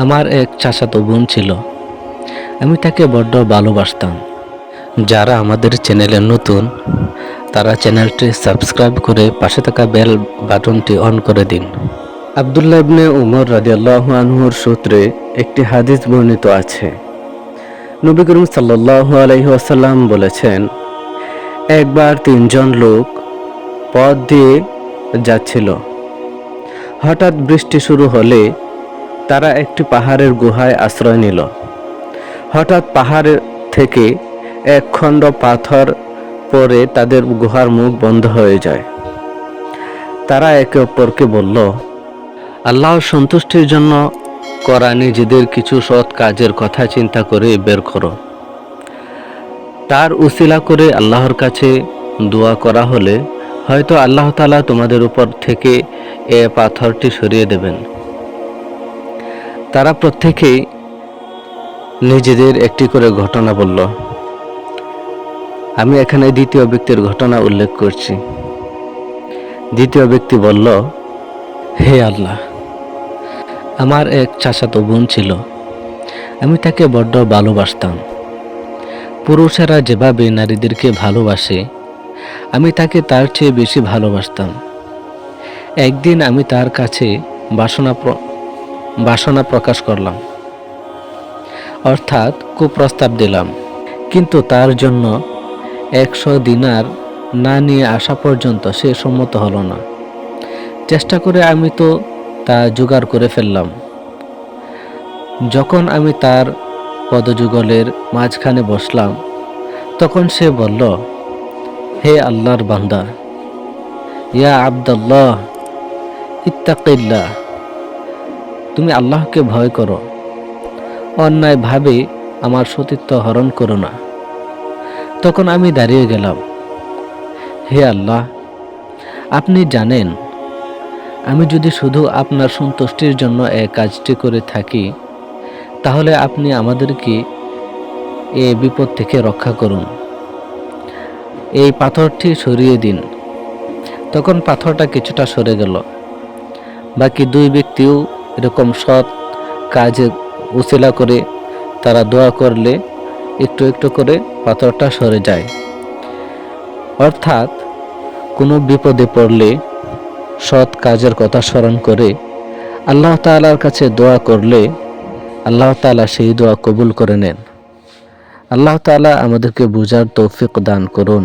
আমার এক চাচাতো বোন ছিল। আমি তাকে বড্ড ভালোবাসতাম। যারা আমাদের চ্যানেলে নতুন তারা চ্যানেলটি সাবস্ক্রাইব করে পাশে থাকা বেল বাটনটি অন করে দিন। আব্দুল্লাহ ইবনে উমর রাদিয়াল্লাহু আনহুর সূত্রে একটি হাদিস বর্ণিত আছে। নবী করিম সাল্লাল্লাহু আলাইহি ওয়াসাল্লাম বলেছেন, একবার তিনজন লোক পথ দিয়ে যাচ্ছিল। হঠাৎ বৃষ্টি শুরু হলে তারা একটি পাহাড়ের গুহায় আশ্রয় নিল। হঠাৎ পাহাড় থেকে এক খণ্ড পাথর পড়ে তাদের গুহার মুখ বন্ধ হয়ে যায়। তারা একে অপরকে বলল, আল্লাহর সন্তুষ্টির জন্য করা নিজেদের কিছু সৎ কাজের কথা চিন্তা করে বের করো। তার উসিলা করে আল্লাহর কাছে দোয়া করা হলে হয়তো আল্লাহ তাআলা তোমাদের উপর থেকে এ পাথরটি সরিয়ে দেবেন। তারা প্রত্যেকেই নিজেদের একটি করে ঘটনা বলল। আমি এখানে দ্বিতীয় ব্যক্তির ঘটনা উল্লেখ করছি। দ্বিতীয় ব্যক্তি বলল, হে আল্লাহ, আমার এক চাচাতো বোন ছিল। আমি তাকে বড্ড ভালোবাসতাম। পুরুষেরা যেভাবে নারীদেরকে ভালোবাসে আমি তাকে তার চেয়ে বেশি ভালোবাসতাম। একদিন আমি তার কাছে বাসনা প্রকাশ করলাম, অর্থাৎ কুপ্রস্তাব দিলাম, কিন্তু তার জন্য 100 দিনার না নিয়ে আসা পর্যন্ত সে সম্মত হলো না। চেষ্টা করে আমি তো তা জোগাড় করে ফেললাম। যখন আমি তার পদযুগলের মাঝখানে বসলাম তখন সে বলল, হে আল্লাহর বান্দা, ইয়া আব্দাল্লাহ ইত্তাকিল্লাহ, তুমি আল্লাহকে ভয় করো, অন্যায়ভাবে আমার সতীত্ব হরণ করো না। তখন আমি দাঁড়িয়ে গেলাম। হে আল্লাহ, আপনি জানেন আমি যদি শুধু আপনার সন্তুষ্টির জন্য এই কাজটি করে থাকি তাহলে আপনি আমাদেরকে এ বিপদ থেকে রক্ষা করুন। এই পাথরটি সরিয়ে দিন। তখন পাথরটা কিছুটা সরে গেল। বাকি দুই ব্যক্তিও এরকম সৎ কাজে উসিলা করে তারা দোয়া করলে একটু একটু করে পাথরটা সরে যায়। অর্থাৎ কোনো বিপদে পড়লে সৎ কাজের কথা স্মরণ করে আল্লাহ তাআলার কাছে দোয়া করলে আল্লাহ তাআলা সেই দোয়া কবুল করে নেন। আল্লাহ তাআলা আমাদেরকে বুঝার তৌফিক দান করুন।